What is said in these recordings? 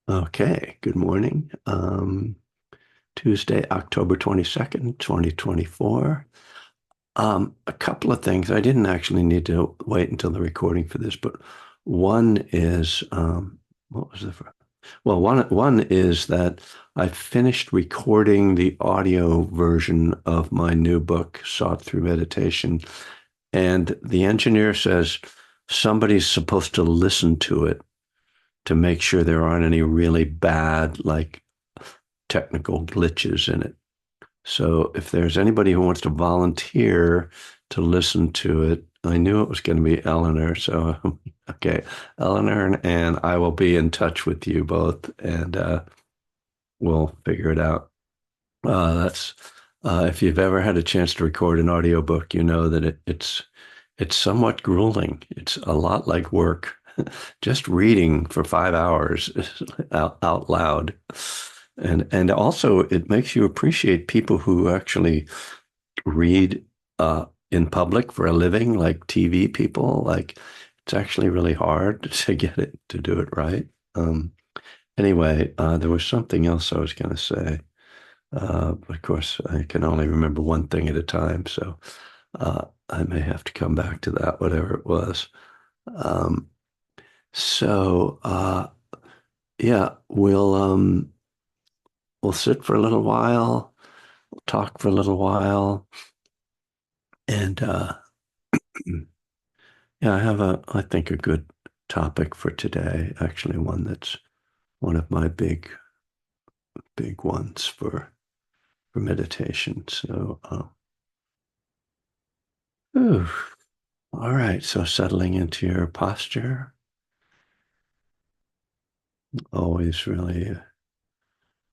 Okay, good morning. Tuesday, October 22nd, 2024. A couple of things. I didn't actually need to wait until the recording for this, but one is what was the well, one is that I finished recording the audio version of my new book, Sought Through Meditation, and the engineer says somebody's supposed to listen to it to make sure there aren't any really bad, like technical glitches in it. So if there's anybody who wants to volunteer to listen to it, I knew it was going to be Eleanor. So, okay, Eleanor and Anne, I will be in touch with you both and we'll figure it out. That's if you've ever had a chance to record an audiobook, you know that it's somewhat grueling. It's a lot like work. Just reading for 5 hours out loud. And also it makes you appreciate people who actually read in public for a living, like TV people. Like it's actually really hard to get it to do it right. Anyway, there was something else I was going to say. Of course, I can only remember one thing at a time, so I may have to come back to that, whatever it was. Um, so yeah, we'll sit for a little while, we'll talk for a little while, and yeah, I have I think a good topic for today. Actually, one that's one of my big ones for meditation. So, whew. All right. So settling into your posture, always really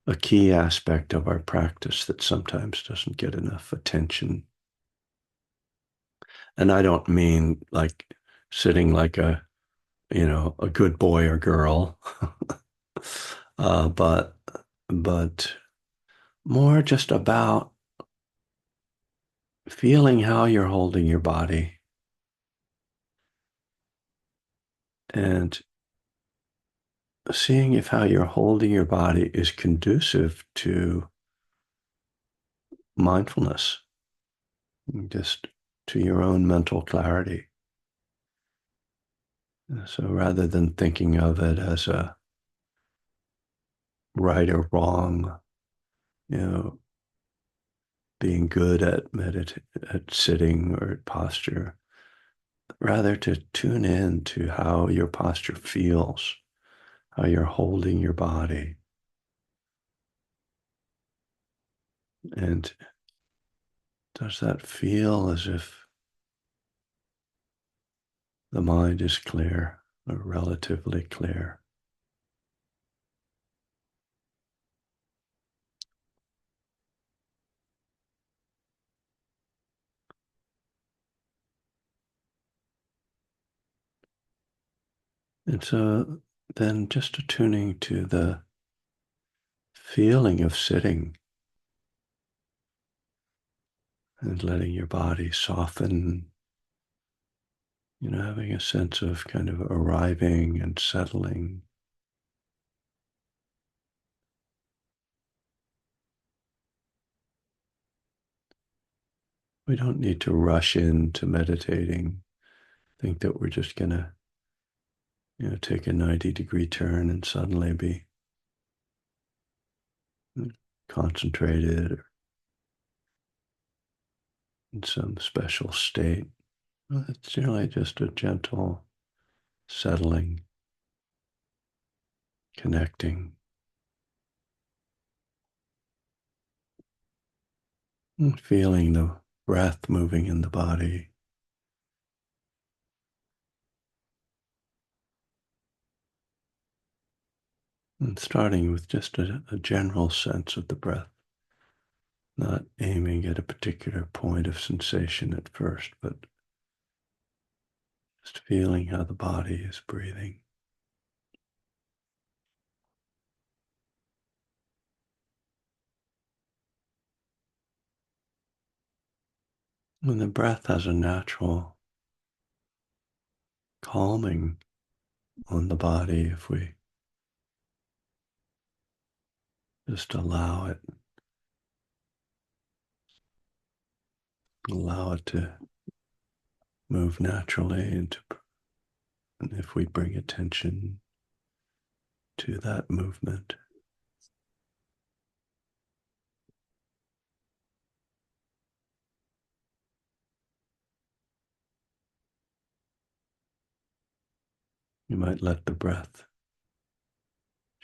a key aspect of our practice that sometimes doesn't get enough attention. And I don't mean like sitting like a good boy or girl, uh, but but more just about feeling how you're holding your body and seeing if how you're holding your body is conducive to mindfulness, just to your own mental clarity. So rather than thinking of it as a right or wrong, you know, being good at sitting or at posture, rather to tune in to how your posture feels, how you're holding your body. And does that feel as if the mind is clear or relatively clear? And so then just attuning to the feeling of sitting and letting your body soften, having a sense of kind of arriving and settling. We don't need to rush into meditating, think that we're just going to, take a 90-degree turn and suddenly be concentrated or in some special state. Well, it's really just a gentle settling, connecting, and feeling the breath moving in the body. And starting with just a general sense of the breath, not aiming at a particular point of sensation at first, but just feeling how the body is breathing. And the breath has a natural calming on the body if we Just allow it. Allow it to move naturally and if we bring attention to that movement, you might let the breath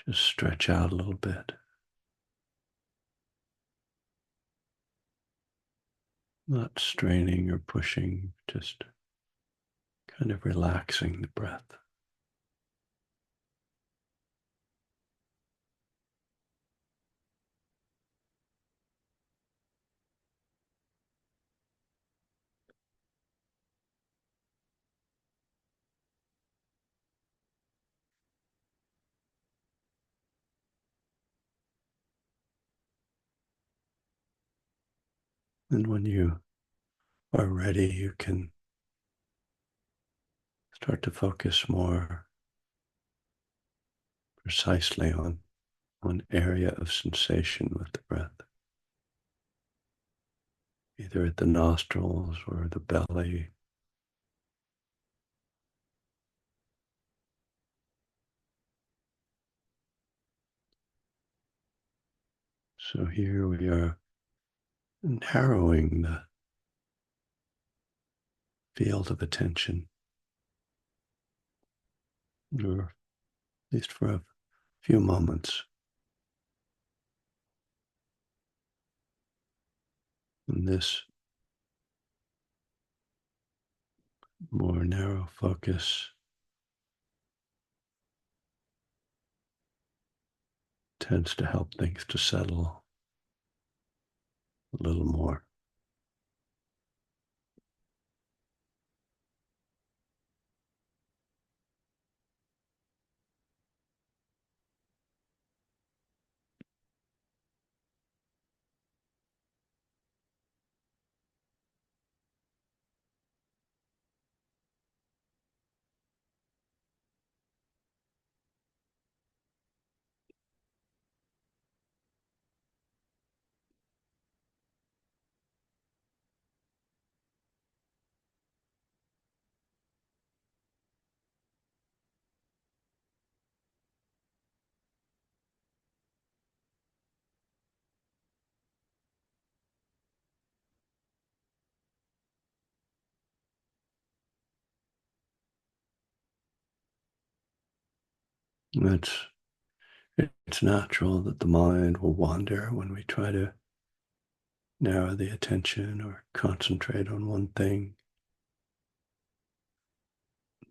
just stretch out a little bit, not straining or pushing, just kind of relaxing the breath. And when you are ready, you can start to focus more precisely on one area of sensation with the breath, either at the nostrils or the belly. So here we are narrowing the field of attention, or at least for a few moments. And this more narrow focus tends to help things to settle a little more. It's it's natural that the mind will wander when we try to narrow the attention or concentrate on one thing.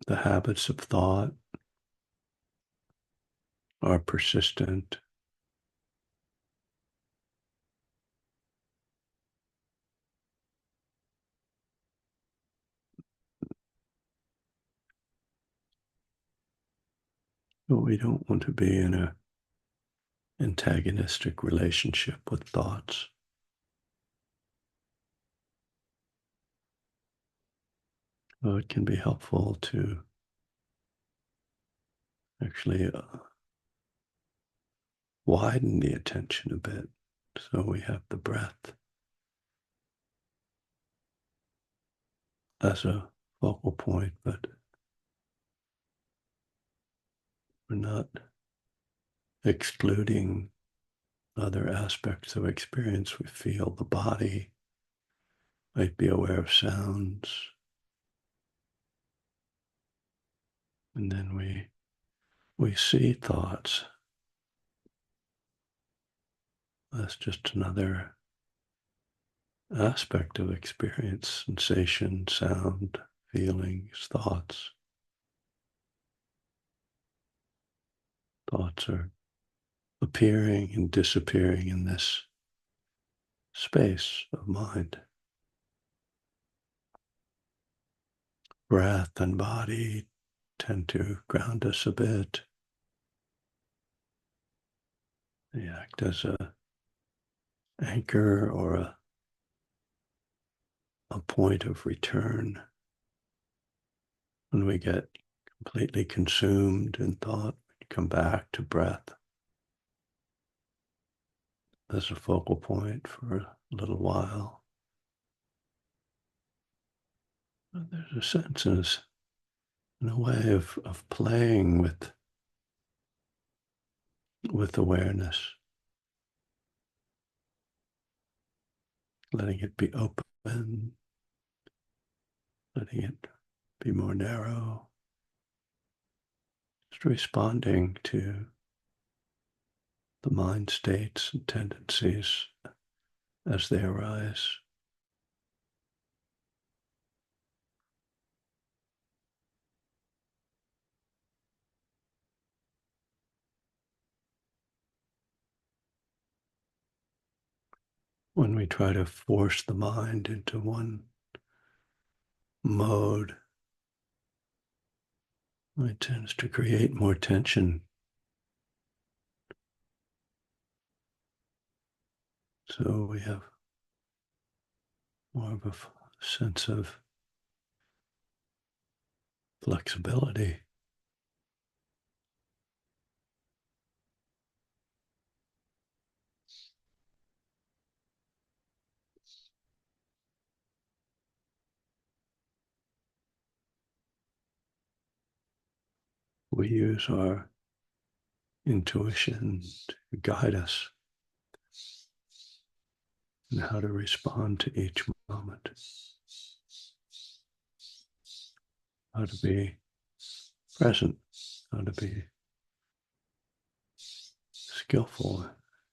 The habits of thought are persistent. But we don't want to be in an antagonistic relationship with thoughts. So it can be helpful to actually widen the attention a bit. So we have the breath as a focal point, but we're not excluding other aspects of experience. We feel the body, might be aware of sounds, and then we see thoughts. That's just another aspect of experience, sensation, sound, feelings, thoughts. Thoughts are appearing and disappearing in this space of mind. Breath and body tend to ground us a bit. They act as a anchor or a point of return. When we get completely consumed in thought, we come back to breath. as a focal point for a little while. There's a sense in a way of playing with awareness, letting it be open, letting it be more narrow, just responding to the mind states and tendencies as they arise. When we try to force the mind into one mode, it tends to create more tension. So we have more of a sense of flexibility. We use our intuition to guide us in how to respond to each moment, how to be present, how to be skillful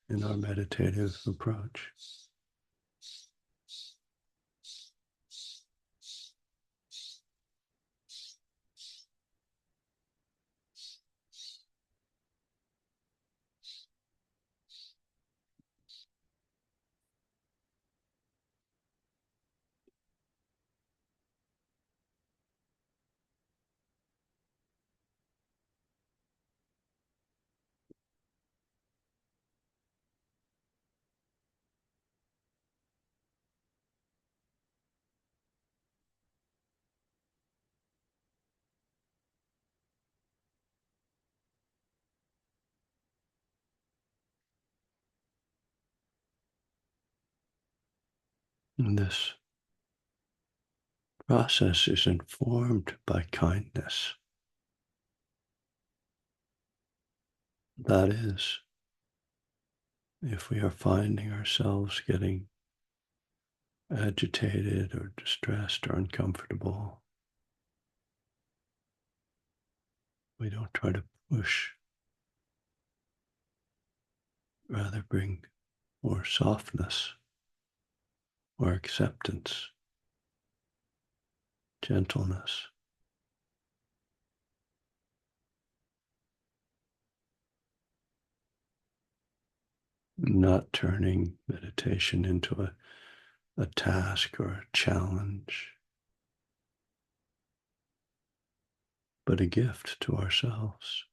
in our meditative approach. And this process is informed by kindness. That is, if we are finding ourselves getting agitated or distressed or uncomfortable, we don't try to push, rather bring more softness or acceptance, gentleness. Not turning meditation into a task or a challenge, but a gift to ourselves.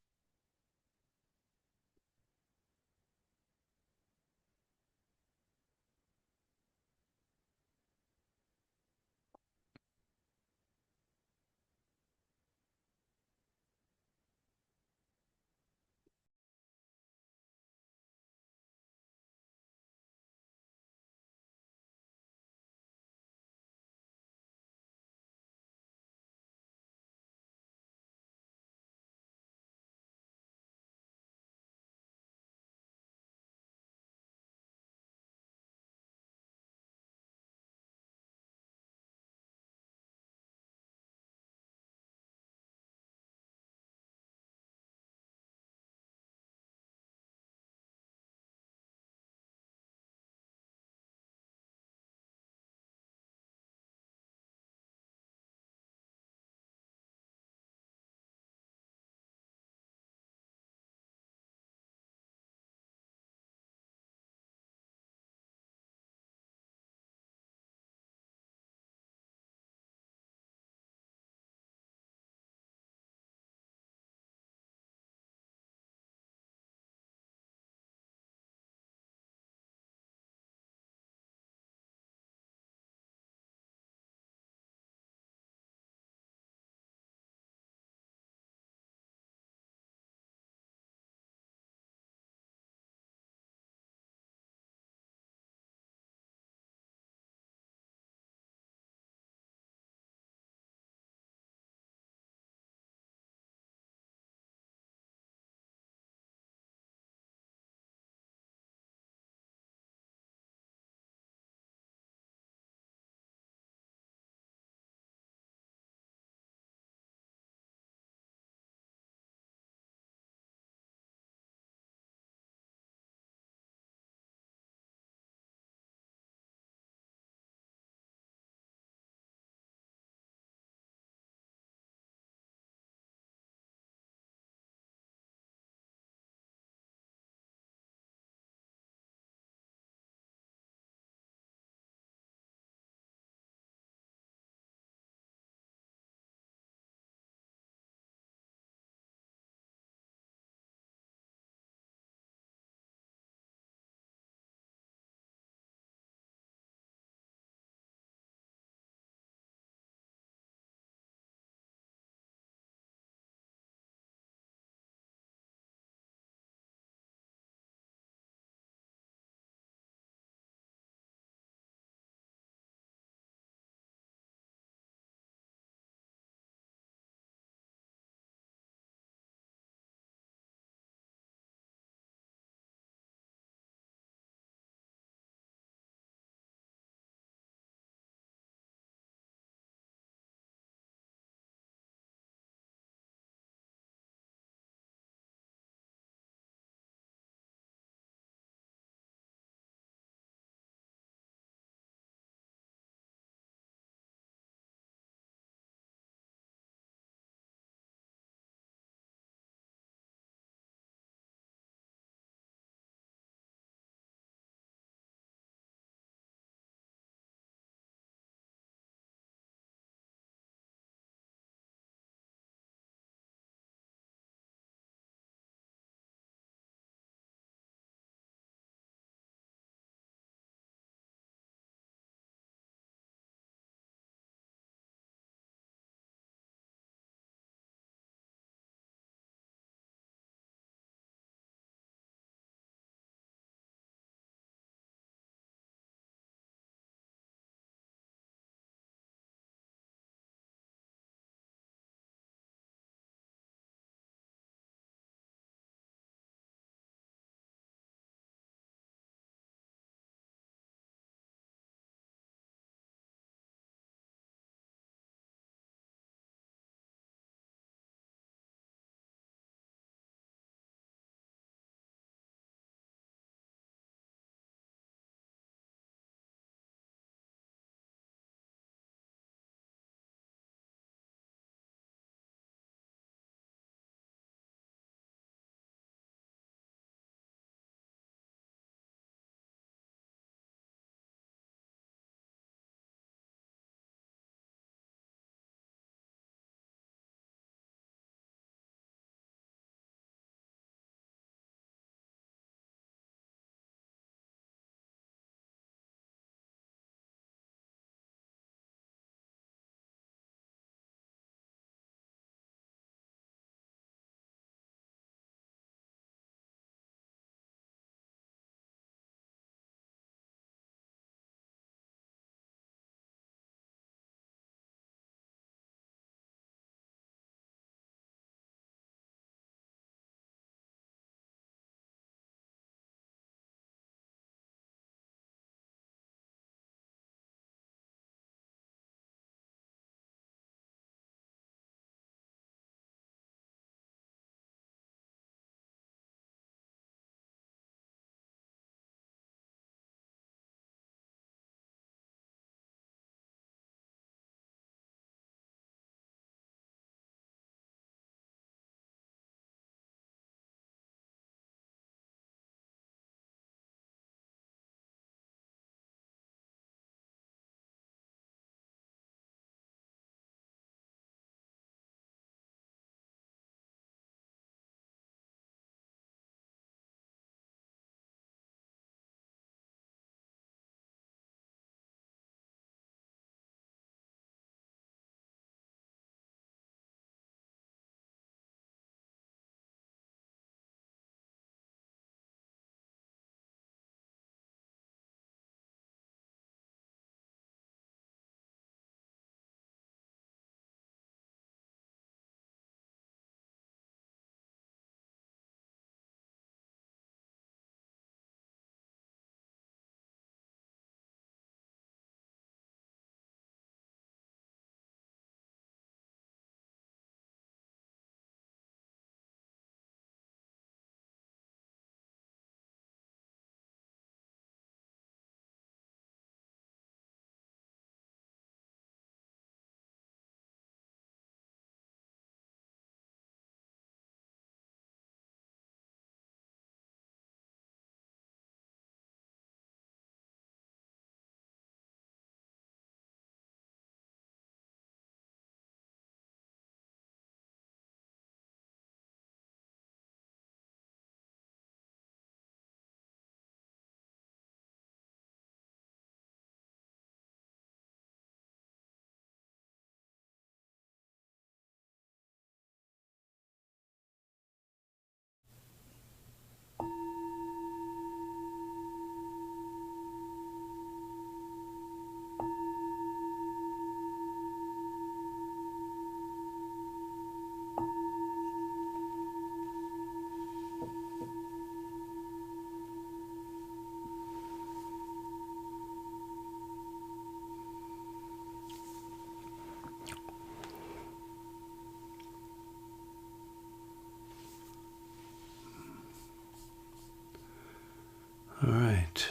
All right.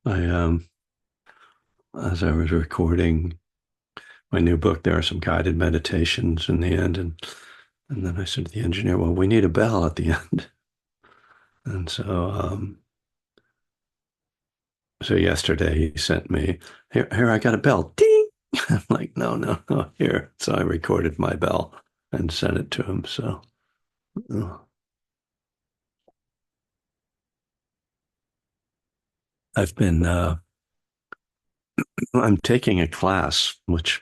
I as I was recording my new book, there are some guided meditations in the end, and then I said to the engineer, "Well, we need a bell at the end." And so yesterday he sent me, here, I got a bell. Ding! I'm like, no, no, no, here. So I recorded my bell and sent it to him. So uh, I've been, I'm taking a class, which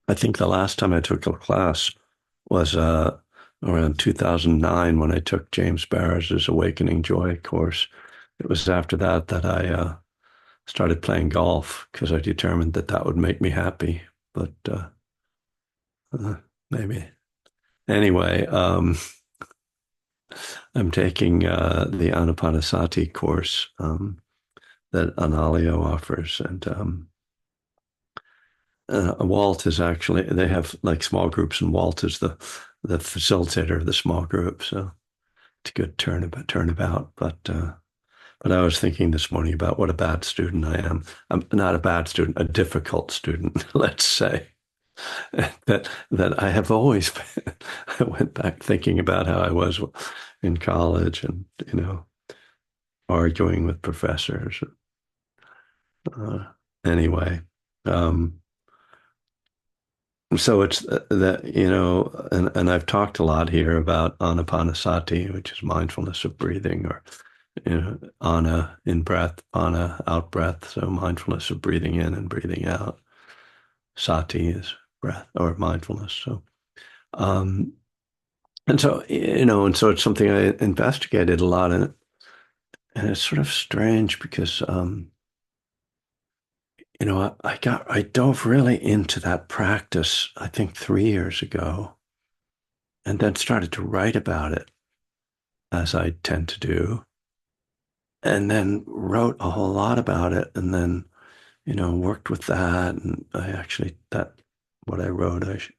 I think the last time I took a class was around 2009 when I took James Barris's Awakening Joy course. It was after that that I started playing golf because I determined that that would make me happy. But uh, maybe. Anyway, I'm taking the Anapanasati course that Analayo offers, and Walt is actually they have like small groups, and Walt is the facilitator of the small group, so it's a good turnabout. But I was thinking this morning about what a bad student I am. I'm not a bad student, a difficult student, let's say. That I have always been. I went back thinking about how I was in college and, arguing with professors. Uh, anyway, um, so it's that, and I've talked a lot here about Anapanasati, which is mindfulness of breathing, or, ana in breath, ana out breath. So mindfulness of breathing in and breathing out. Sati is breath or mindfulness. So, um, and so it's something I investigated a lot in it. And it's sort of strange because, I dove really into that practice, I think 3 years ago, and then started to write about it as I tend to do, and then wrote a whole lot about it, and then, worked with that. And what I wrote,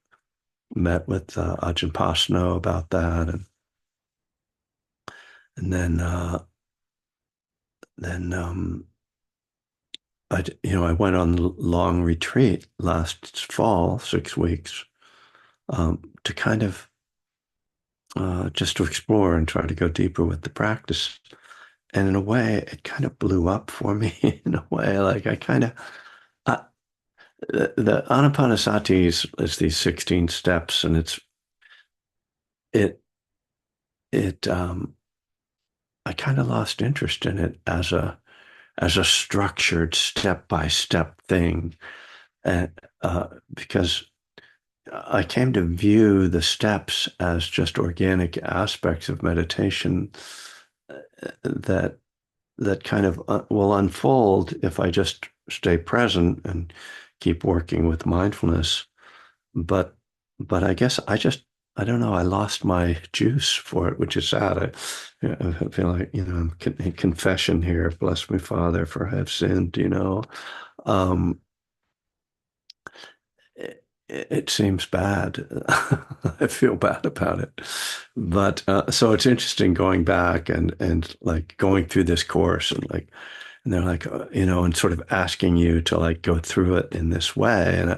met with Ajahn Pasno about that. And then I went on a long retreat last fall, 6 weeks, to kind of just to explore and try to go deeper with the practice. And in a way, it kind of blew up for me. In a way, like I kind of uh, the Anapanasati is these 16 steps, and it it I kind of lost interest in it as a structured step by step thing, and because I came to view the steps as just organic aspects of meditation that kind of will unfold if I just stay present and keep working with mindfulness. But I guess I don't know. I lost my juice for it, which is sad. I feel like, I'm in confession here. Bless me, Father, for I have sinned. Um, it seems bad. I feel bad about it. But so it's interesting going back and like going through this course, and they're like, and sort of asking you to like go through it in this way.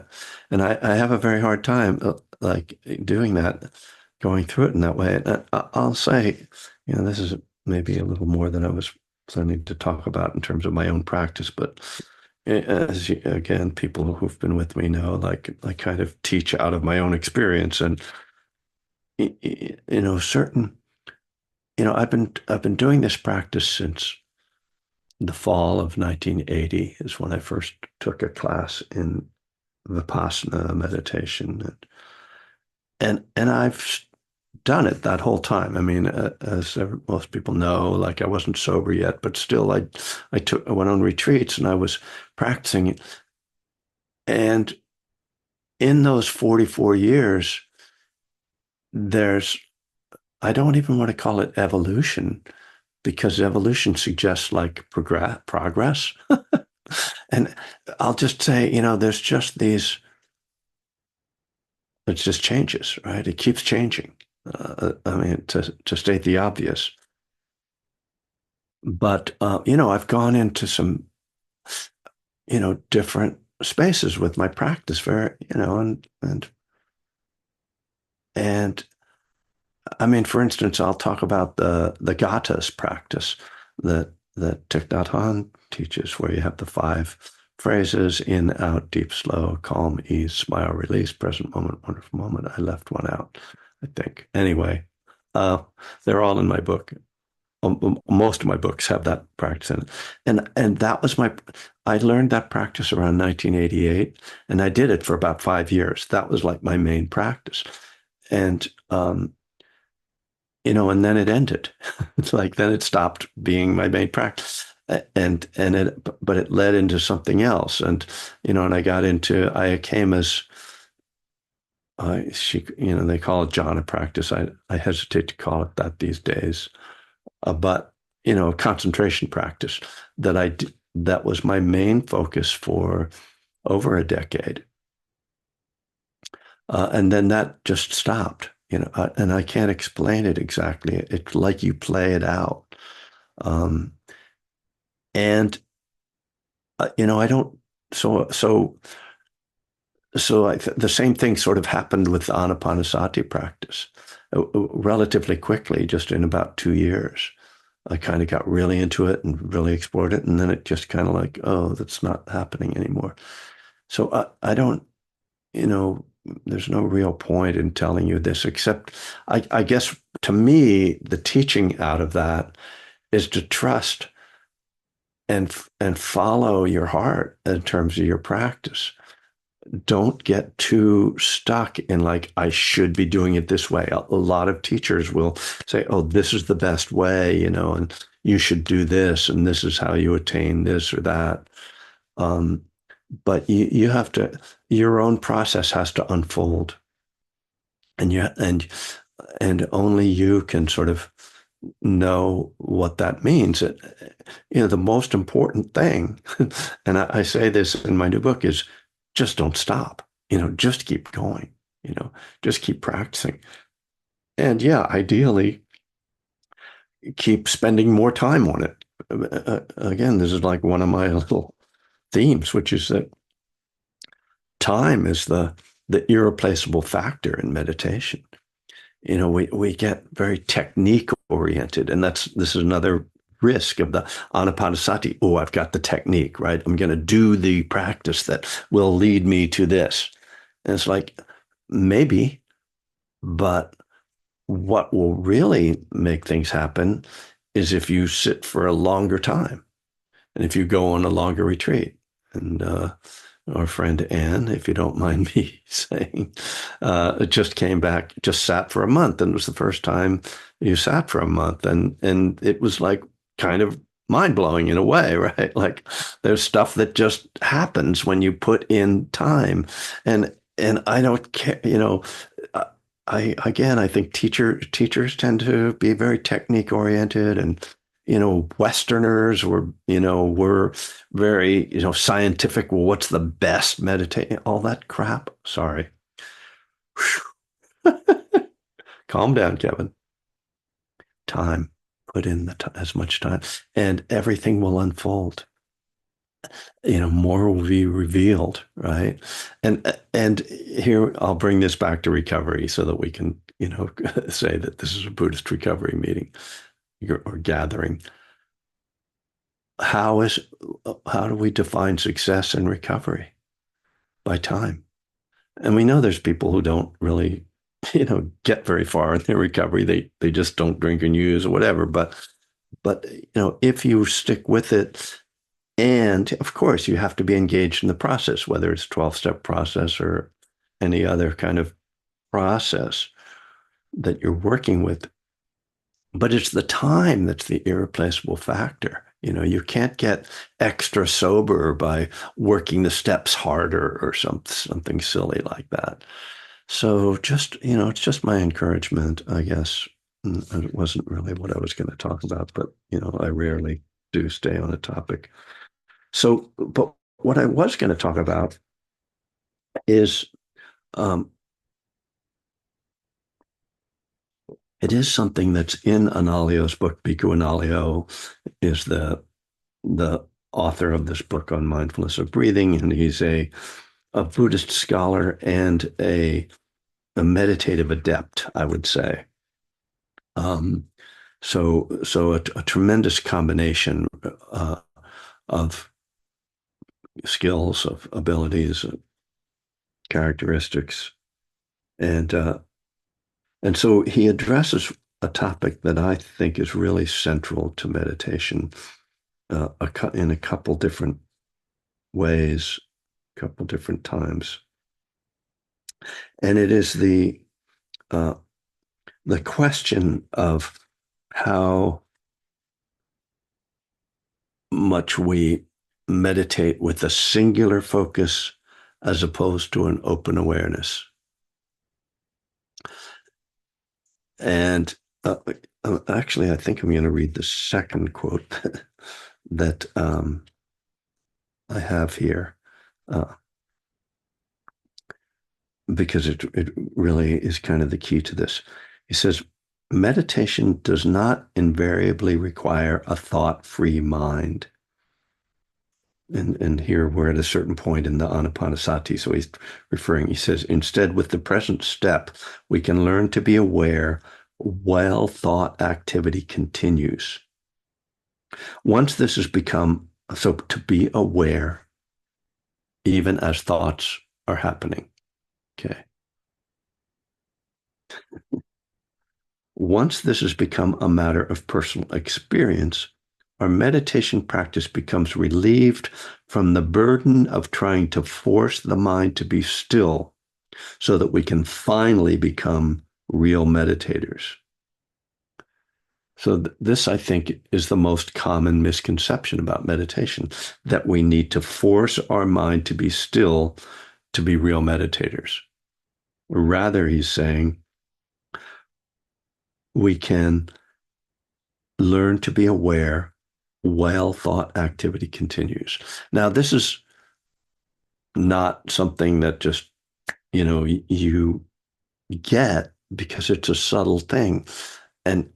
And I have a very hard time like doing that, going through it in that way. And I'll say, this is maybe a little more than I was planning to talk about in terms of my own practice, but again, people who've been with me know, like I kind of teach out of my own experience, and certain, I've been doing this practice since the fall of 1980 is when I first took a class in Vipassana meditation, and I've done it that whole time. I mean, as most people know, like I wasn't sober yet, but still, I went on retreats and I was practicing it. And in those 44 years, there's, I don't even want to call it evolution, because evolution suggests like progress. And I'll just say, there's just it just changes, right? It keeps changing. I mean, to state the obvious, But I've gone into some, different spaces with my practice, very, and I mean, for instance, I'll talk about the gathas practice that Thich Nhat Hanh teaches, where you have the five phrases: in, out, deep, slow, calm, ease, smile, release, present moment, wonderful moment. I left one out, I think. Anyway, uh, they're all in my book. Most of my books have that practice in it, and that was my. I learned that practice around 1988, and I did it for about 5 years. That was like my main practice, and and then it ended. It's like then it stopped being my main practice. But it led into something else. And I got into, I came as, they call it jhana practice. I hesitate to call it that these days. But concentration practice that was my main focus for over a decade. And then that just stopped, and I can't explain it exactly. It's like you play it out. Um, and I don't. So so the same thing sort of happened with the Anapanasati practice, relatively quickly, just in about 2 years. I kind of got really into it and really explored it, and then it just kind of like, oh, that's not happening anymore. So I don't, you know, there's no real point in telling you this, except I guess to me, the teaching out of that is to trust and follow your heart in terms of your practice. Don't get too stuck in like, I should be doing it this way. A lot of teachers will say, oh, this is the best way, and you should do this, and this is how you attain this or that. Um, but you have to, your own process has to unfold, and and only you can sort of know what that means. The most important thing, and I say this in my new book, is just don't stop. Just keep going. Just keep practicing. And yeah, ideally, keep spending more time on it. Again, this is like one of my little themes, which is that time is the irreplaceable factor in meditation. We get very technique oriented, and this is another risk of the Anapanasati. Oh, I've got the technique, right? I'm going to do the practice that will lead me to this. And it's like, maybe, but what will really make things happen is if you sit for a longer time and if you go on a longer retreat. And our friend Anne, if you don't mind me saying, just came back, just sat for a month, and it was the first time you sat for a month, and it was like kind of mind blowing in a way, right? Like there's stuff that just happens when you put in time, and I don't care, uh, I think teachers tend to be very technique oriented, and Westerners were very, scientific. Well, what's the best meditation? All that crap. Sorry. Calm down, Kevin. Time. Put in as much time, and everything will unfold. More will be revealed, right? And here I'll bring this back to recovery so that we can, say that this is a Buddhist recovery meeting or gathering. How is how do we define success and recovery? By time. And we know there's people who don't really, get very far in their recovery. They just don't drink and use or whatever. But if you stick with it, and of course you have to be engaged in the process, whether it's 12-step process or any other kind of process that you're working with. But it's the time that's the irreplaceable factor. You can't get extra sober by working the steps harder or something silly like that. So it's just my encouragement, I guess. And it wasn't really what I was going to talk about, but I rarely do stay on a topic. So, but what I was going to talk about is um, it is something that's in Analayo's book. Bhikkhu Analayo is the author of this book on mindfulness of breathing, and he's a Buddhist scholar and a meditative adept, I would say. Um, so a tremendous combination of skills, of abilities, characteristics, and and so he addresses a topic that I think is really central to meditation in a couple different ways, a couple different times, and it is uh, the question of how much we meditate with a singular focus as opposed to an open awareness. And actually, I think I'm going to read the second quote that I have here because it really is kind of the key to this. He says, meditation does not invariably require a thought-free mind. And here we're at a certain point in the Anapanasati. So he's referring, he says, instead, with the present step, we can learn to be aware while thought activity continues. Once this has become, so to be aware, even as thoughts are happening. Okay. Once this has become a matter of personal experience, our meditation practice becomes relieved from the burden of trying to force the mind to be still so that we can finally become real meditators. So this, I think, is the most common misconception about meditation, that we need to force our mind to be still to be real meditators. Rather, he's saying, we can learn to be aware while thought activity continues. Now, this is not something that just, you get because it's a subtle thing. And,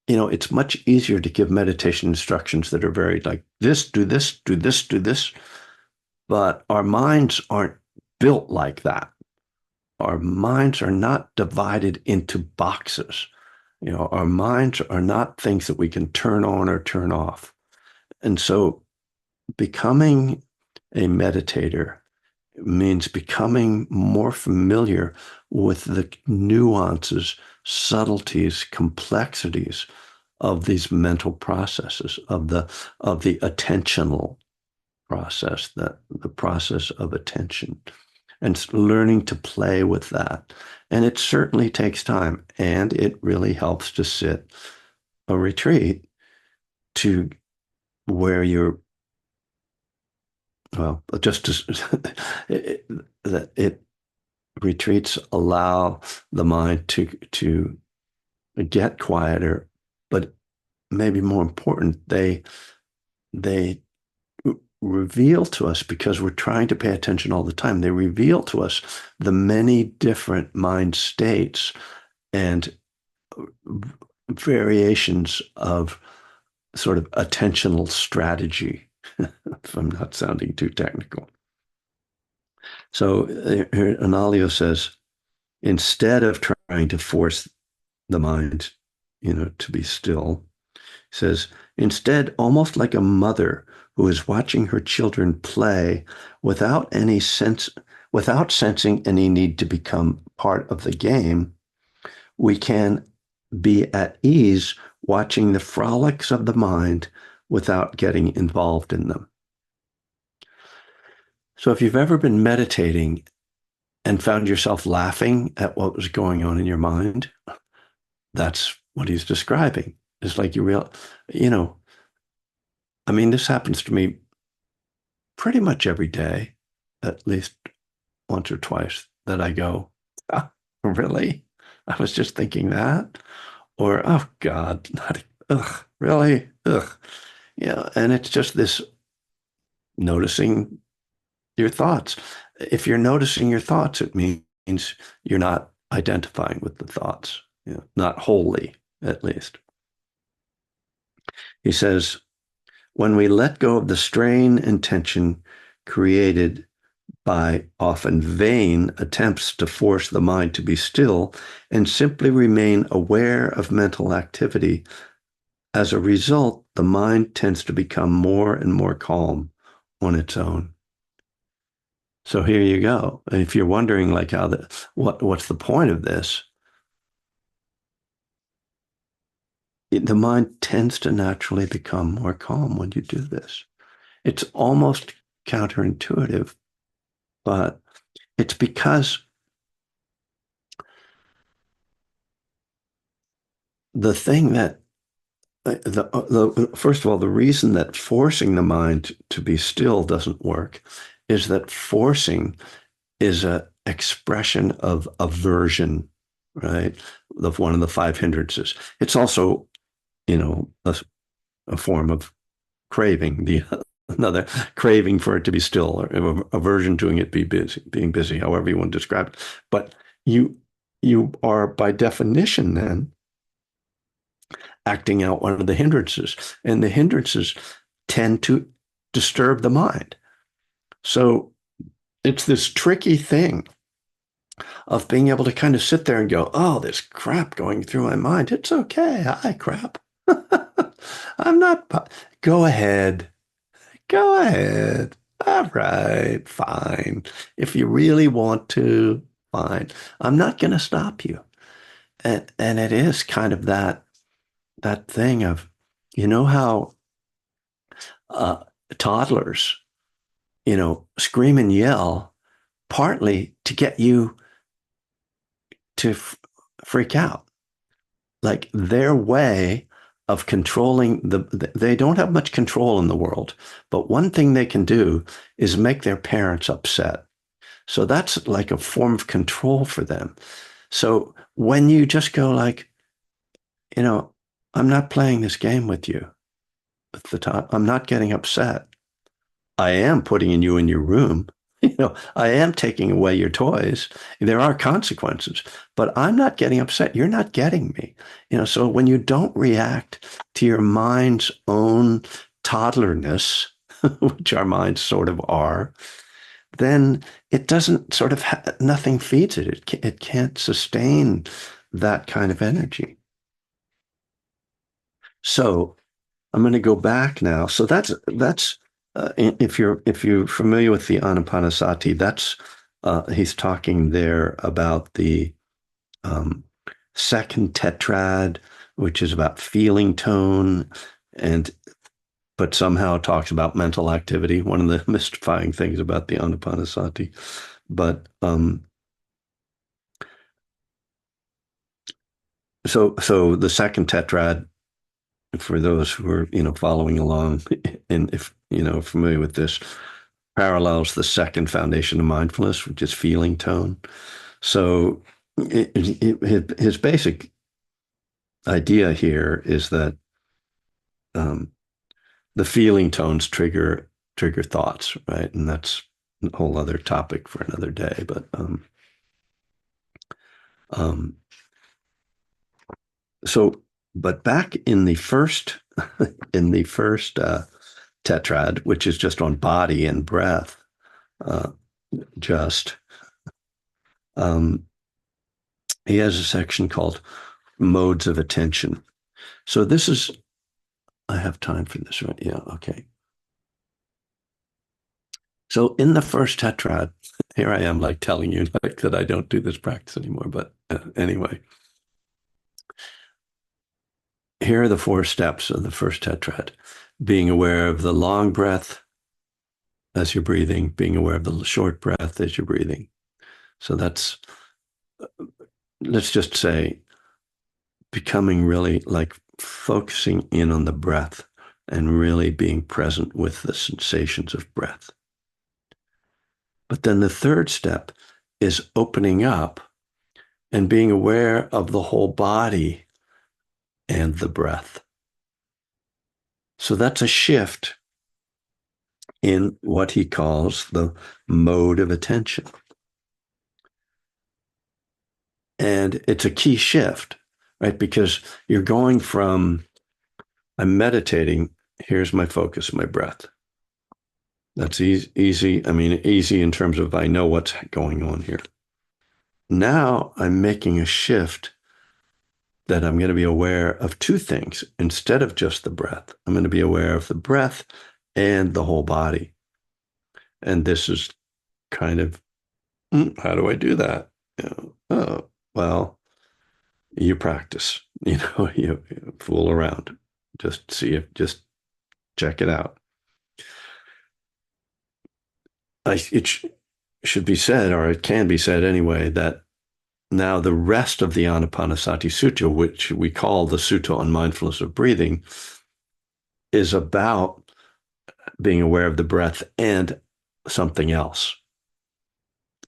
it's much easier to give meditation instructions that are very like this, do this, do this, do this. But our minds aren't built like that. Our minds are not divided into boxes. Our minds are not things that we can turn on or turn off. And so becoming a meditator means becoming more familiar with the nuances, subtleties, complexities of these mental processes, of the attentional process, the process of attention, and learning to play with that. And it certainly takes time, and it really helps to sit a retreat to where you're, well, just that it retreats allow the mind to get quieter, but maybe more important, they reveal to us, because we're trying to pay attention all the time, they reveal to us the many different mind states and variations of sort of attentional strategy, if I'm not sounding too technical. So here Analayo says, instead of trying to force the mind, to be still, he says, instead, almost like a mother who is watching her children play without sensing any need to become part of the game, we can be at ease watching the frolics of the mind without getting involved in them. So if you've ever been meditating and found yourself laughing at what was going on in your mind, that's what he's describing. It's like this happens to me pretty much every day, at least once or twice, that I go, ah, really? I was just thinking that. Or, oh God, ugh, really? Ugh. Yeah. And it's just this noticing your thoughts. If you're noticing your thoughts, it means you're not identifying with the thoughts. not wholly, at least. He says, when we let go of the strain and tension created by often vain attempts to force the mind to be still and simply remain aware of mental activity, as a result, the mind tends to become more and more calm on its own. So here you go. And if you're wondering like what's the point of this, the mind tends to naturally become more calm when you do this. It's almost counterintuitive, but it's because the thing that first of all, the reason that forcing the mind to be still doesn't work is that forcing is an expression of aversion, right? Of one of the five hindrances. It's also, a form of craving, another craving for it to be still, or aversion to it being busy, however you want to describe it. But you are by definition then acting out one of the hindrances, and the hindrances tend to disturb the mind. So it's this tricky thing of being able to kind of sit there and go, oh, there's crap going through my mind. It's okay. Hi, crap. I'm not. Go ahead. Go ahead. All right, fine. If you really want to, fine. I'm not going to stop you. And it is kind of that thing of, how uh, toddlers, scream and yell, partly to get you to freak out. Like their way of controlling they don't have much control in the world, but one thing they can do is make their parents upset. So that's like a form of control for them. So when you just go like, you know, I'm not playing this game with you at the top, I'm not getting upset. I am putting you in your room. I am taking away your toys. There are consequences, but I'm not getting upset. You're not getting me. So when you don't react to your mind's own toddlerness, which our minds sort of are, then it doesn't sort of, nothing feeds it. It can't sustain that kind of energy. So I'm going to go back now. So that's if you're familiar with the Anapanasati, that's he's talking there about the um, second tetrad, which is about feeling tone, and but somehow talks about mental activity. One of the mystifying things about the Anapanasati, but so the second tetrad, for those who are following along and if familiar with this, parallels the second foundation of mindfulness, which is feeling tone. So his basic idea here is that um, the feeling tones trigger thoughts, right? And that's a whole other topic for another day. But um, so, but back in the first tetrad, which is just on body and breath, uh, just um, he has a section called modes of attention. So this is, I have time for this, right? Yeah, okay. So in the first tetrad, here I am like telling you like that I don't do this practice anymore, but anyway, here are the four steps of the first tetrad. Being aware of the long breath as you're breathing, being aware of the short breath as you're breathing. So that's, let's just say, becoming really like focusing in on the breath and really being present with the sensations of breath. But then the third step is opening up and being aware of the whole body and the breath. So that's a shift in what he calls the mode of attention. And it's a key shift right? Because you're going from, I'm meditating, here's my focus, my breath. That's easy. I mean, easy in terms of I know what's going on here. Now I'm making a shift that I'm going to be aware of two things instead of just the breath. I'm going to be aware of the breath and the whole body. And this is kind of, how do I do that? Oh, well, you practice, you fool around. Just see it, just check it out. It should be said, or it can be said anyway, that now the rest of the Anapanasati Sutta, which we call the Sutta on Mindfulness of Breathing, is about being aware of the breath and something else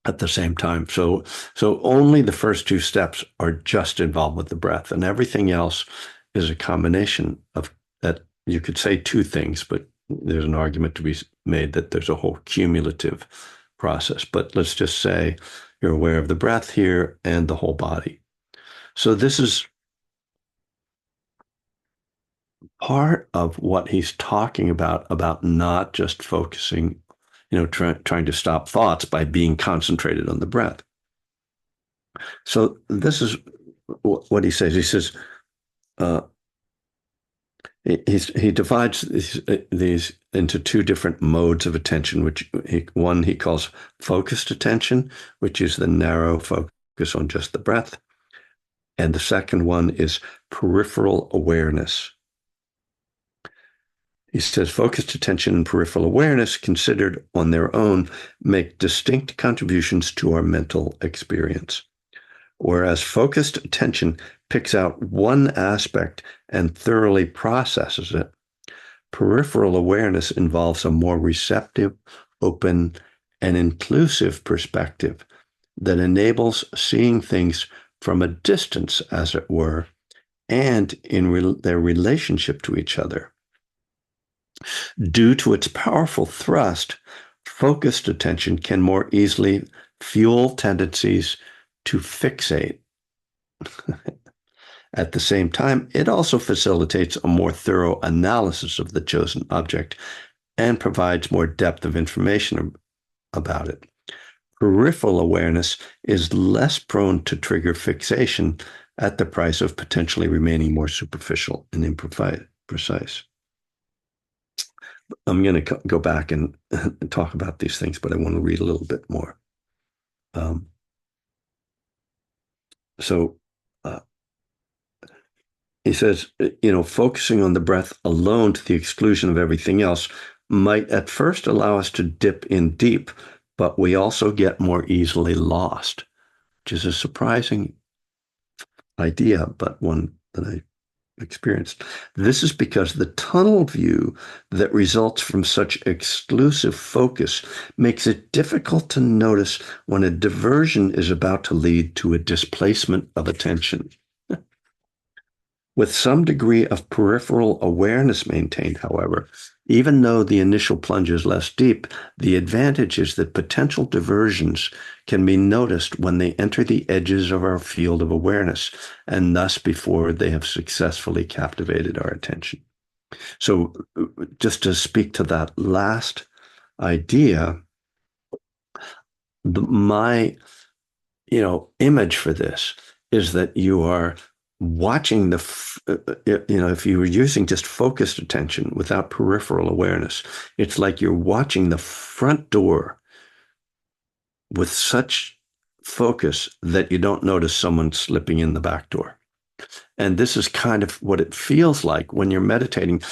at the same time. So only the first two steps are just involved with the breath, and everything else is a combination of that. You could say two things, but there's an argument to be made that there's a whole cumulative process. But let's just say you're aware of the breath here and the whole body. So this is part of what he's talking about not just focusing, trying to stop thoughts by being concentrated on the breath. So this is what he says. He says, uh, he divides these into two different modes of attention, which one he calls focused attention, which is the narrow focus on just the breath. And the second one is peripheral awareness. He says focused attention and peripheral awareness, considered on their own, make distinct contributions to our mental experience. Whereas focused attention picks out one aspect and thoroughly processes it, peripheral awareness involves a more receptive, open, and inclusive perspective that enables seeing things from a distance, as it were, and in their relationship to each other. Due to its powerful thrust, focused attention can more easily fuel tendencies to fixate. At the same time, it also facilitates a more thorough analysis of the chosen object and provides more depth of information about it. Peripheral awareness is less prone to trigger fixation at the price of potentially remaining more superficial and imprecise. I'm going to go back and talk about these things, but I want to read a little bit more. Um, so he says, focusing on the breath alone to the exclusion of everything else might at first allow us to dip in deep, but we also get more easily lost, which is a surprising idea, but one that I experienced. This is because the tunnel view that results from such exclusive focus makes it difficult to notice when a diversion is about to lead to a displacement of attention. With some degree of peripheral awareness maintained, however, even though the initial plunge is less deep, the advantage is that potential diversions can be noticed when they enter the edges of our field of awareness, and thus before they have successfully captivated our attention. So just to speak to that last idea, my image for this is that you are watching if you were using just focused attention without peripheral awareness, it's like you're watching the front door with such focus that you don't notice someone slipping in the back door. And this is kind of what it feels like when you're meditating,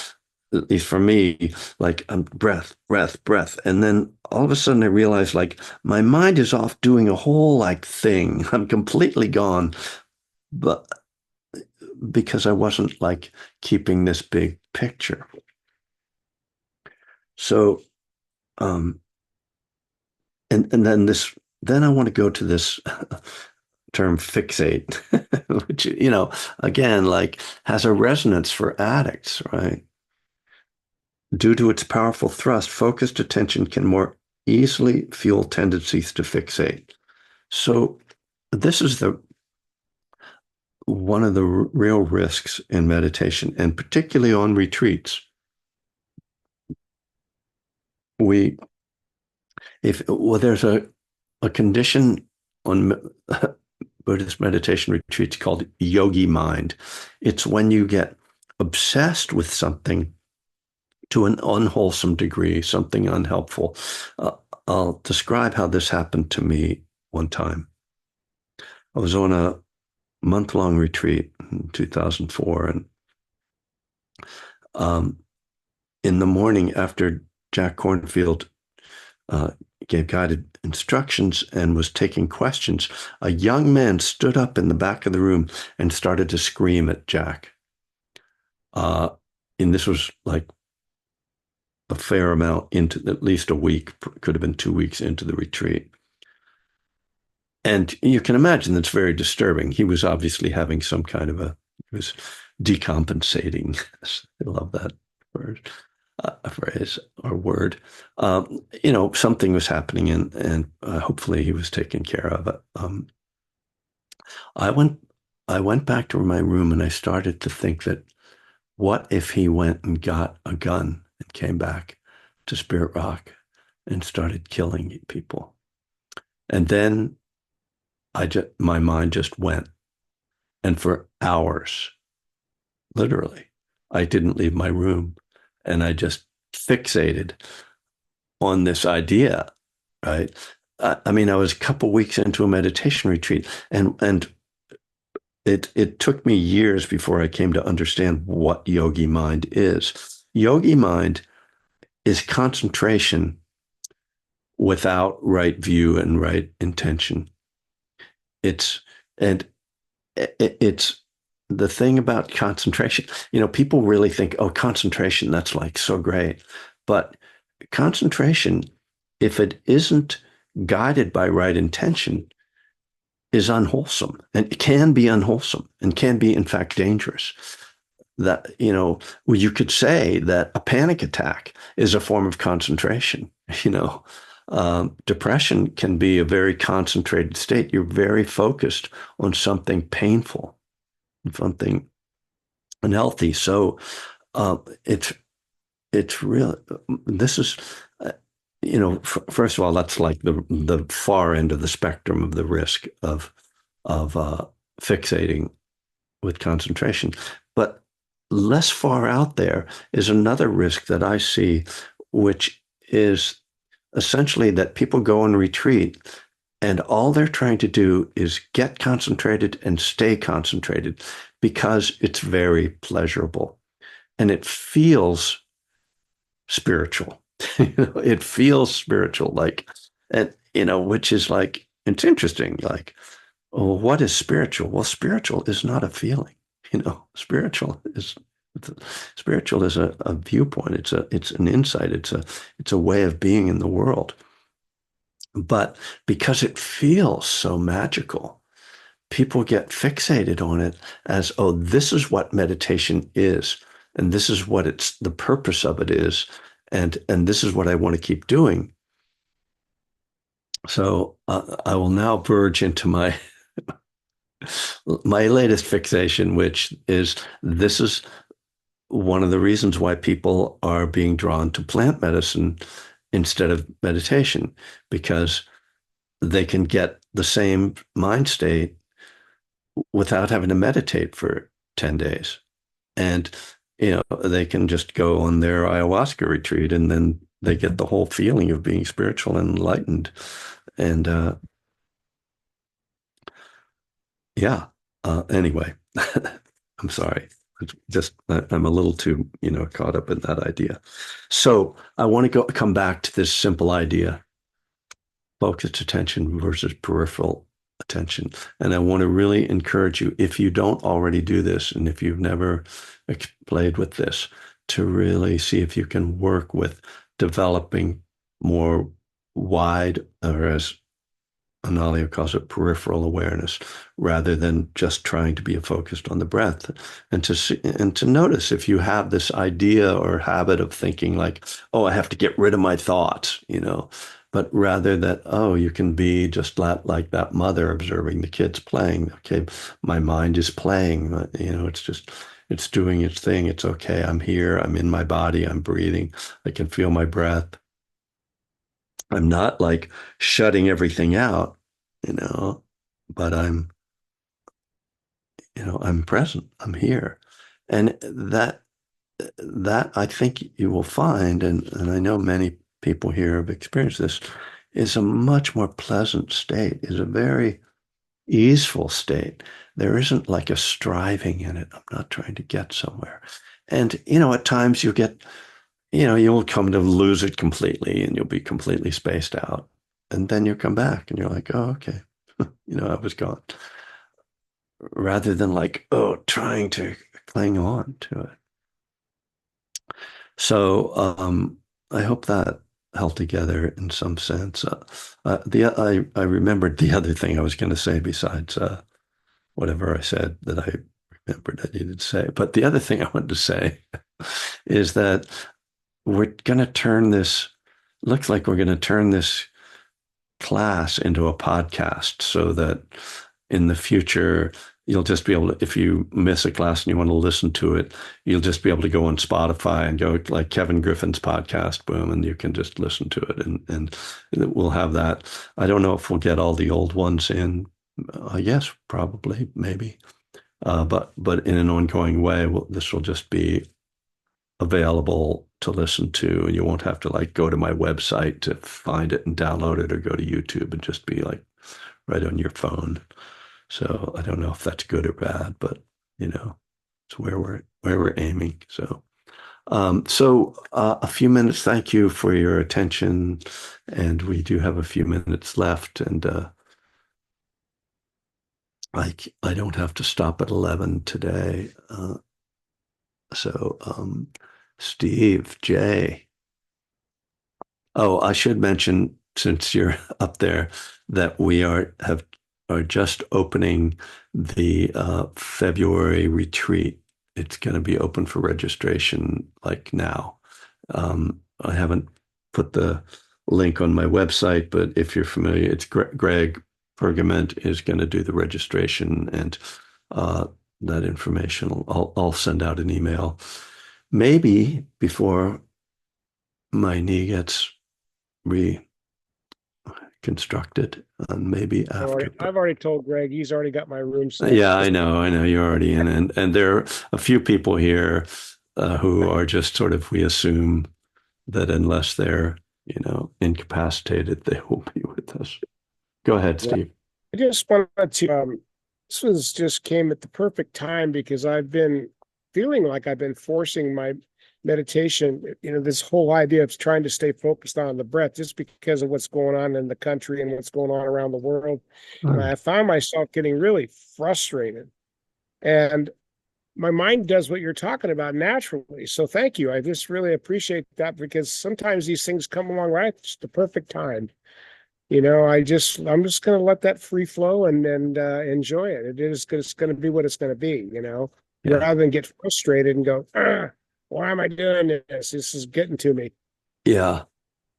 at least for me, like breath, breath, breath. And then all of a sudden I realize like my mind is off doing a whole like thing. I'm completely gone. But because I wasn't like keeping this big picture. So, and then I want to go to this term fixate, which, again, like has a resonance for addicts, right? Due to its powerful thrust, focused attention can more easily fuel tendencies to fixate. So this is one of the real risks in meditation, and particularly on retreats, we if well, there's a condition on Buddhist meditation retreats called yogi mind. It's when you get obsessed with something to an unwholesome degree, something unhelpful. Uh, I'll describe how this happened to me one time. I was on a month-long retreat in 2004, and um, in the morning after Jack Kornfield uh, gave guided instructions and was taking questions, a young man stood up in the back of the room and started to scream at Jack. Uh, and this was like a fair amount into at least a week, could have been 2 weeks into the retreat. And you can imagine that's very disturbing. He was obviously having some kind of he was decompensating. I love that word, phrase or word. Something was happening, and hopefully he was taken care of. I went, I went back to my room and I started to think that what if he went and got a gun and came back to Spirit Rock and started killing people? And then my mind just went. And for hours, literally, I didn't leave my room. And I just fixated on this idea, right? I mean, I was a couple weeks into a meditation retreat, and it took me years before I came to understand what yogi mind is. Yogi mind is concentration without right view and right intention. It's and it's the thing about concentration. People really think, oh, concentration, that's like so great. But concentration, if it isn't guided by right intention, is unwholesome, and it can be unwholesome and can be, in fact, dangerous. That, well, you could say that a panic attack is a form of concentration. Depression can be a very concentrated state. You're very focused on something painful, something unhealthy. So it's real. This is, first of all, that's like the far end of the spectrum of the risk of fixating with concentration. But less far out there is another risk that I see, which is essentially that people go on retreat and all they're trying to do is get concentrated and stay concentrated because it's very pleasurable and it feels spiritual. It feels spiritual, which is like, it's interesting. Like, oh, what is spiritual? Well, spiritual is not a feeling. Spiritual is a viewpoint. It's an insight. It's a way of being in the world. But because it feels so magical, people get fixated on it as, oh, this is what meditation is, and this is what the purpose of it is, and this is what I want to keep doing. So I will now verge into my latest fixation, which is this is one of the reasons why people are being drawn to plant medicine instead of meditation, because they can get the same mind state without having to meditate for 10 days. And, they can just go on their ayahuasca retreat and then they get the whole feeling of being spiritual and enlightened. And yeah, anyway, I'm sorry. I'm a little too, caught up in that idea. So I want to come back to this simple idea: focused attention versus peripheral attention. And I want to really encourage you, if you don't already do this, and if you've never played with this, to really see if you can work with developing more wide, or as Analayo calls it, peripheral awareness, rather than just trying to be focused on the breath, and to notice if you have this idea or habit of thinking like, oh, I have to get rid of my thoughts, but rather that, oh, you can be just like that mother observing the kids playing. Okay, my mind is playing. It's doing its thing. It's okay. I'm here. I'm in my body. I'm breathing. I can feel my breath. I'm not like shutting everything out, you know, but I'm present. I'm here. And that I think you will find, and I know many people here have experienced this, is a much more pleasant state, is a very easeful state. There isn't like a striving in it. I'm not trying to get somewhere. And, at times you'll come to lose it completely and you'll be completely spaced out. And then you come back and you're like, oh, okay, I was gone. Rather than like, oh, trying to cling on to it. So I hope that held together in some sense. I remembered the other thing I was going to say besides whatever I said that I remembered I needed to say. But the other thing I wanted to say is that we're going to turn this. Looks like we're going to turn this class into a podcast so that in the future you'll just be able to, if you miss a class and you want to listen to it, you'll just be able to go on Spotify and go like Kevin Griffin's podcast, boom, and you can just listen to it, and we'll have that. I don't know if we'll get all the old ones in. Yes, probably, maybe, but in an ongoing way, this will just be available to listen to, and you won't have to like go to my website to find it and download it or go to YouTube and just be like right on your phone. So I don't know if that's good or bad, but it's where we're aiming. So a few minutes. Thank you for your attention, and we do have a few minutes left, and I don't have to stop at 11 today. So Steve, Jay. Oh, I should mention, since you're up there, that we are just opening the February retreat. It's going to be open for registration like now. I haven't put the link on my website, but if you're familiar, it's Greg Pergament is going to do the registration, and uh, that information I'll send out an email maybe before my knee gets reconstructed, and maybe after. But I've already told Greg he's already got my room set. yeah, I know you're already in, and there are a few people here who are just sort of, we assume that unless they're incapacitated, they will be with us. Go ahead, Yeah. Steve. I just wanted to this was just came at the perfect time because I've been feeling like I've been forcing my meditation, this whole idea of trying to stay focused on the breath just because of what's going on in the country and what's going on around the world. And Oh, I found myself getting really frustrated. And my mind does what you're talking about naturally. So thank you. I just really appreciate that because sometimes these things come along right at the perfect time. I'm just going to let that free flow and enjoy it. It's going to be what it's going to be, yeah, rather than get frustrated and go, why am I doing this? This is getting to me. yeah,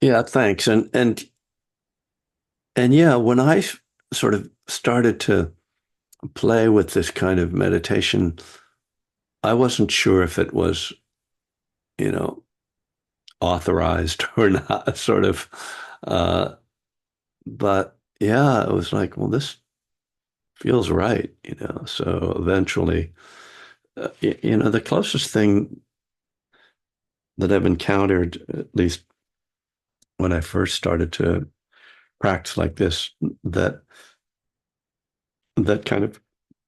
yeah. Thanks. And yeah, when I sort of started to play with this kind of meditation, I wasn't sure if it was, you know, authorized or not, sort of. Uh, but yeah, it was like, well, this feels right. So eventually, the closest thing that I've encountered, at least when I first started to practice like this, that that kind of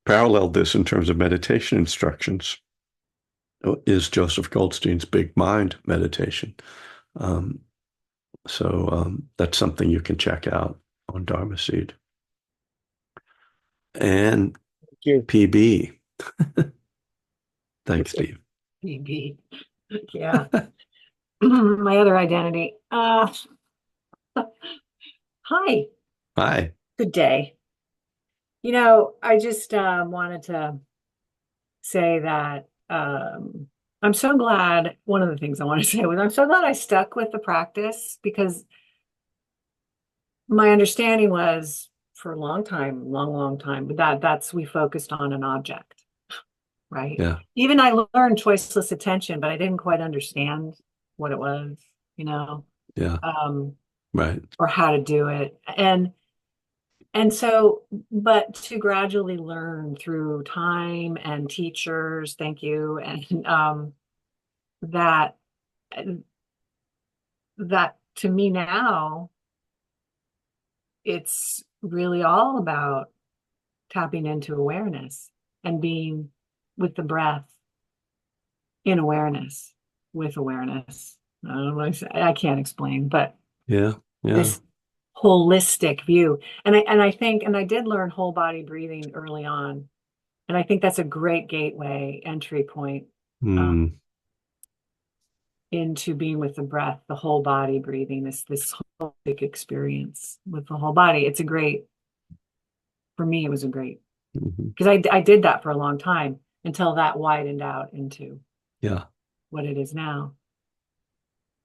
paralleled this in terms of meditation instructions, is Joseph Goldstein's Big Mind meditation. Um, so that's something you can check out on Dharma Seed. And Thank you. PB. Thanks, Steve. PB. Yeah. My other identity. Hi, Hi. good day. I just wanted to say that I'm so glad. One of the things I want to say was I'm so glad I stuck with the practice because my understanding was for a long time, long time, that's we focused on an object, right? Yeah. Even I learned choiceless attention, but I didn't quite understand what it was, you know, Yeah. um, Right. or how to do it. And so, but to gradually learn through time and teachers, thank you, and that that to me now, it's really all about tapping into awareness and being with the breath in awareness, with awareness. I don't know what I can't explain, but Yeah. Yeah. this holistic view. And I think, and I did learn whole body breathing early on. And I think that's a great gateway entry point Mm. into being with the breath, the whole body breathing, this holistic experience with the whole body. It's a great, for me, it was a great, Hmm. because I did that for a long time until that widened out into Yeah. what it is now.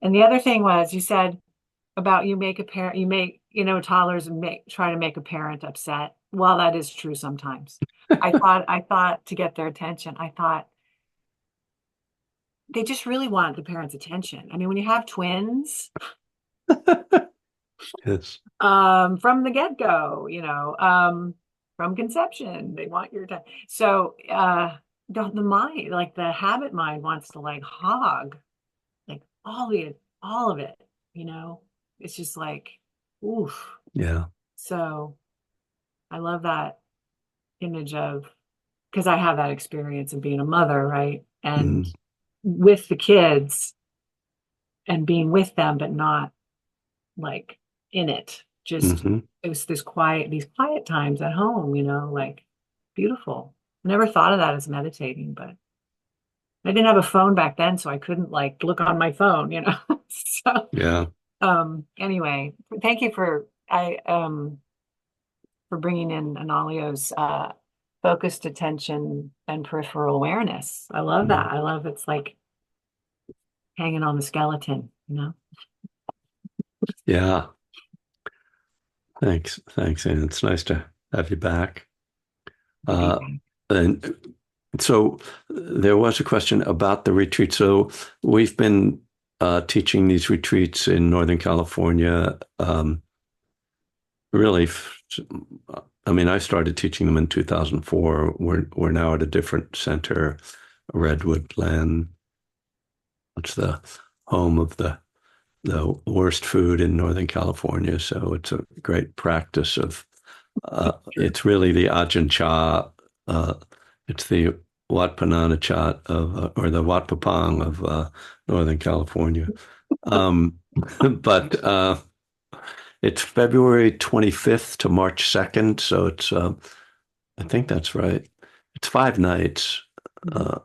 And the other thing was you said about you make a parent, you make, toddlers try to make a parent upset. Well, that is true sometimes. I thought to get their attention, I thought they just really want the parents' attention. I mean, when you have twins, Yes. from the get-go, from conception, they want your time. So the mind, like the habit mind wants to like hog like all of it, you know. It's just like, oof. Yeah. So I love that image of because I have that experience of being a mother, right? And Mm. with the kids and being with them, but not like in it. Just Hmm. it was these quiet times at home, like beautiful. Never thought of that as meditating, but I didn't have a phone back then, so I couldn't like look on my phone. So Yeah. anyway, thank you for bringing in Analayo's focused attention and peripheral awareness. I love that. Mm. I love it's like hanging on the skeleton. Yeah. Thanks. Thanks, Anne. It's nice to have you back. To be Uh, back. and so there was a question about the retreat. So we've been teaching these retreats in Northern California. Really, I mean, I started teaching them in 2004. We're now at a different center, Redwood Glen. It's the home of the worst food in Northern California. So it's a great practice of, Sure. it's really the Ajahn Chah, it's the Wat Pah Chat of, or the Wat Pah Pong of Northern California. Um, but it's February 25th to March 2nd. So it's, I think that's right. It's 5 nights. Mhm. Uh,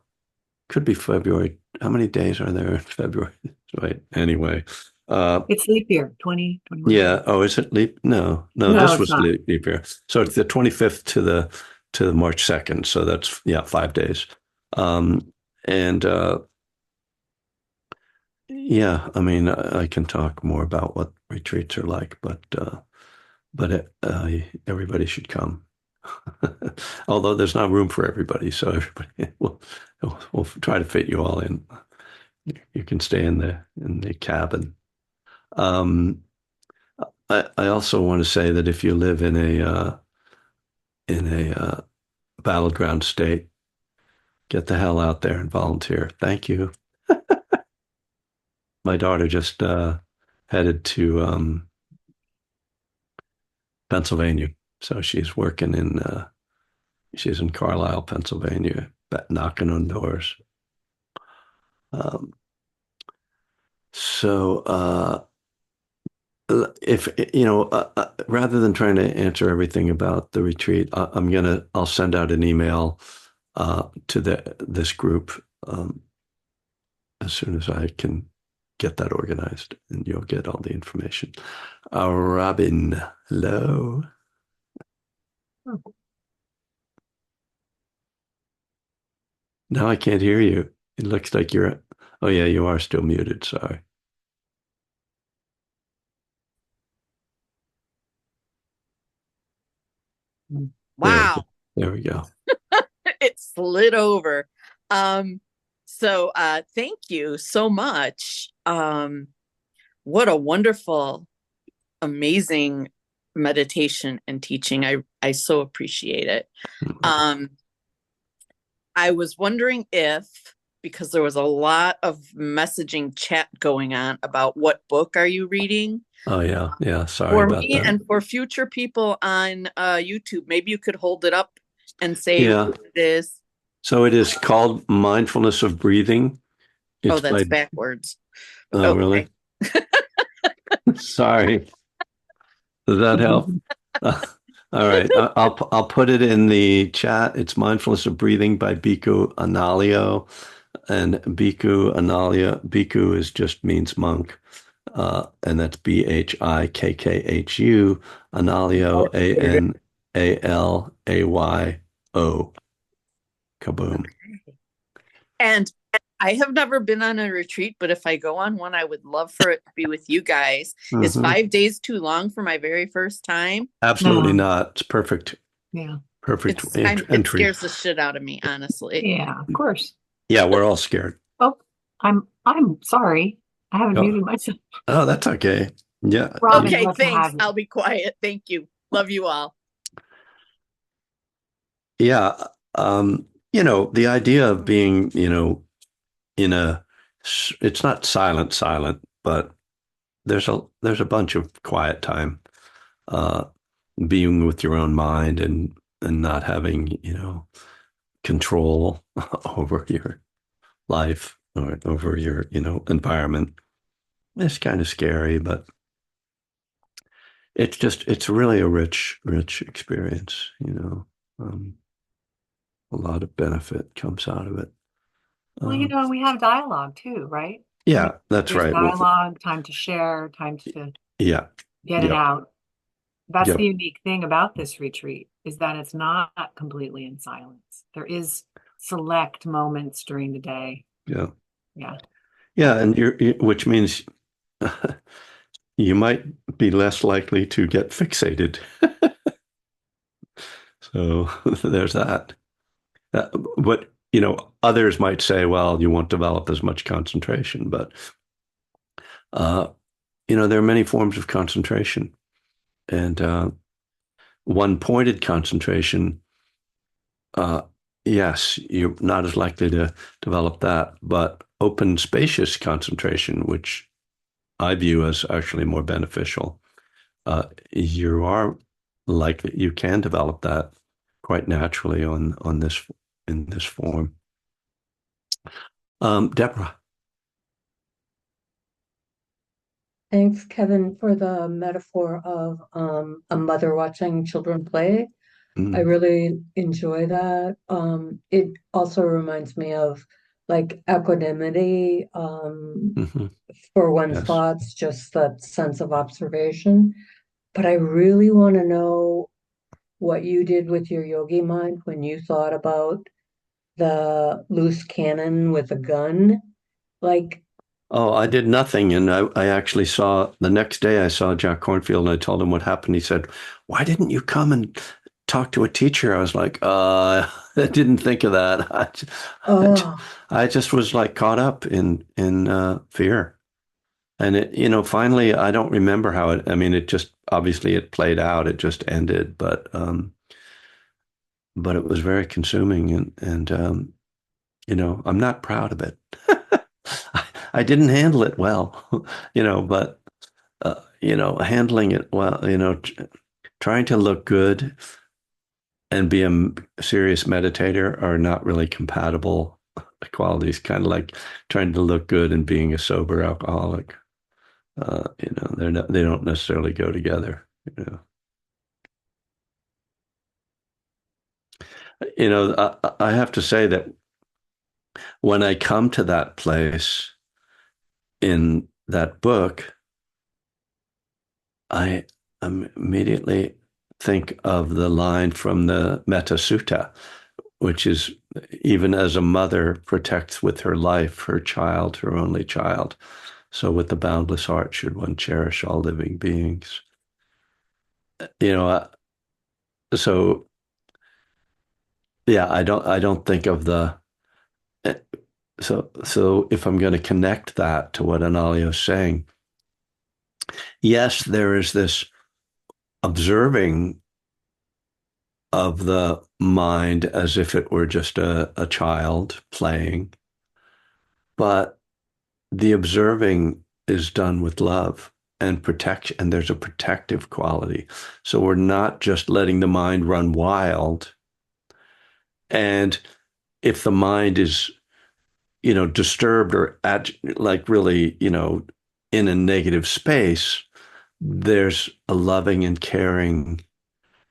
could be February. How many days are there in February? Right. Anyway, It's leap year, 2021. yeah. Oh, is it leap? No, no, No, this it's was not. leap year. So it's the 25th to the March 2nd. So that's, yeah, 5 days. And yeah, I mean, I can talk more about what retreats are like, but everybody should come. Although there's not room for everybody, so everybody we'll try to fit you all in. You can stay in the cabin. Um, I also want to say that if you live in a battleground state, get the hell out there and volunteer. Thank you. My daughter just headed to Pennsylvania, so she's in Carlisle, Pennsylvania, knocking on doors. Um, so if rather than trying to answer everything about the retreat, I'll send out an email to this group as soon as I can get that organized, and you'll get all the information. Robin, hello. Oh, Now I can't hear you. It looks like you're. Oh yeah, you are still muted. Sorry. Wow. There we go. It slid over. Thank you so much. What a wonderful, amazing meditation and teaching. I so appreciate it. Um, I was wondering if, because there was a lot of messaging chat going on about what book are you reading? Oh yeah, yeah. Sorry For about me that. and for future people on YouTube, maybe you could hold it up and say Yeah. what it is. So it is called Mindfulness of Breathing. Oh, It's that's by, backwards. oh, Okay. really? Sorry. Does that help? All right. I'll put it in the chat. It's Mindfulness of Breathing by Bhikkhu Analayo. And Bhikkhu Analayo, Bhikkhu is just means monk. And that's Bhikkhu. Analayo, Analayo. Kaboom. And I have never been on a retreat, but if I go on one, I would love for it to be with you guys. Is Mhm. 5 days too long for my very first time? Absolutely No. not. It's perfect. Yeah. Perfect It entry. scares the shit out of me, honestly. Yeah, of course. Yeah, we're all scared. Oh, I'm sorry. I haven't Oh, muted myself. oh, that's okay. Yeah. Robin, Okay, love to thanks. have you. I'll be quiet. Thank you. Love you all. Yeah. The idea of being, in a, it's not silent, but there's a bunch of quiet time, uh, being with your own mind and not having, control over your life or over your, environment. It's kind of scary, but it's really a rich experience, a lot of benefit comes out of it. Well, we have dialogue too, right? Yeah, that's There's right. dialogue, time to share, time to Yeah, get it yep, out. That's yep, the unique thing about this retreat is that it's not completely in silence. There is select moments during the day. yeah, Yeah. yeah, and which means you might be less likely to get fixated. So there's that. But others might say, well, you won't develop as much concentration, but uh, there are many forms of concentration, and one pointed concentration. Yes, you're not as likely to develop that, but open, spacious concentration, which I view as actually more beneficial, you are likely you can develop that quite naturally on this in this form. Deborah. Thanks, Kevin, for the metaphor of a mother watching children play. I Mm, really enjoy that. It also reminds me of like equanimity mhm, for one's yes. thoughts, just that sense of observation. But I really want to know what you did with your yogi mind when you thought about the loose cannon with a gun. Like, Oh, I did nothing. And I actually saw the next day I saw Jack Cornfield and I told him what happened. He said, why didn't you come and talk to a teacher? I was like, I didn't think of that. oh, I just was like caught up in fear. And finally, I don't remember how I mean, it just, obviously it played out. It just ended, but it was very consuming and I'm not proud of it. I didn't handle it well, but handling it well, trying to look good and be a serious meditator are not really compatible qualities, kind of like trying to look good and being a sober alcoholic. They don't necessarily go together, you know. I have to say that when I come to that place in that book, I immediately think of the line from the Metta Sutta, which is, even as a mother protects with her life her child, her only child, so with the boundless heart should one cherish all living beings. You know, so yeah, I don't think of the so if I'm going to connect that to what Analayo is saying, yes, there is this observing of the mind as if it were just a child playing, but the observing is done with love and protection, and there's a protective quality. So we're not just letting the mind run wild. And if the mind is, disturbed or like really, in a negative space, there's a loving and caring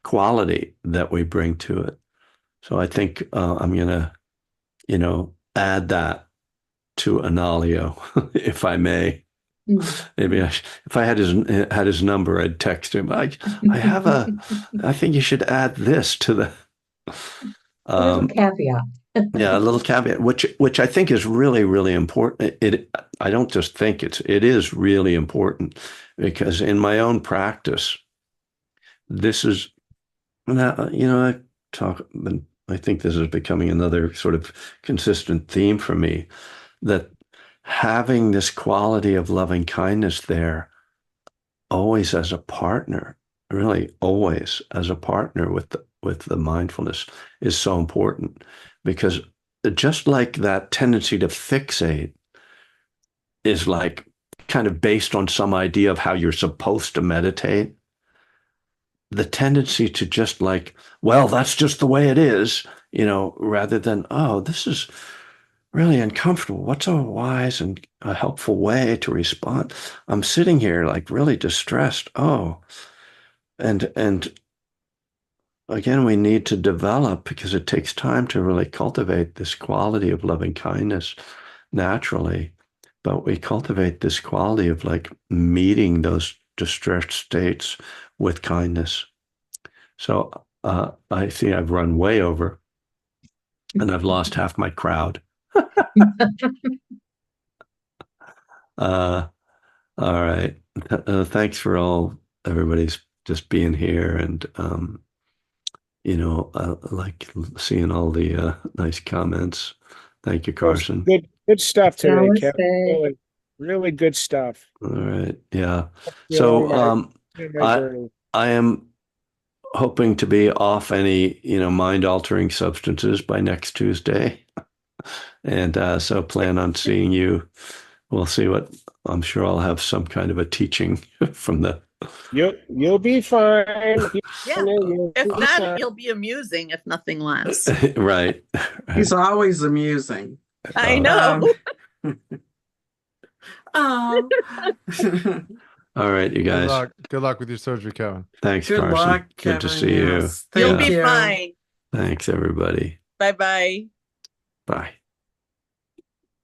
quality that we bring to it. So I think I'm going to, add that to Analayo, if I may. Maybe if I had his number, I'd text him. I think you should add this to the. A little caveat. Yeah, a little caveat, which I think is really, really important. I don't just think it is really important, because in my own practice, this is, I talk, and I think this is becoming another sort of consistent theme for me, that having this quality of loving kindness there always as a partner, really always as a partner with the mindfulness is so important, because just like that tendency to fixate is like kind of based on some idea of how you're supposed to meditate, the tendency to just like, well, that's just the way it is, rather than, oh, this is really uncomfortable. What's a wise and a helpful way to respond? I'm sitting here like really distressed. Oh, and again, we need to develop, because it takes time to really cultivate this quality of loving kindness naturally. But we cultivate this quality of like meeting those distressed states with kindness. So I see I've run way over, and I've lost half my crowd. All right. Thanks for everybody's just being here, and like seeing all the nice comments. Thank you, Carson. Good stuff today, Namaste. Kevin. Really, really good stuff. All right. Yeah. So my I journey. I am hoping to be off any, mind-altering substances by next Tuesday. And so plan on seeing you. We'll see I'm sure I'll have some kind of a teaching from the. You'll be fine. Yeah. If not, you'll be amusing, if nothing less. Right. He's always amusing. I know. Oh. All right, you guys. Good luck with your surgery, Kevin. Thanks, Good Carson. luck, Good to Kevin, see you. yes. You'll Thank be you. fine. Thanks, everybody. Bye-bye. Bye.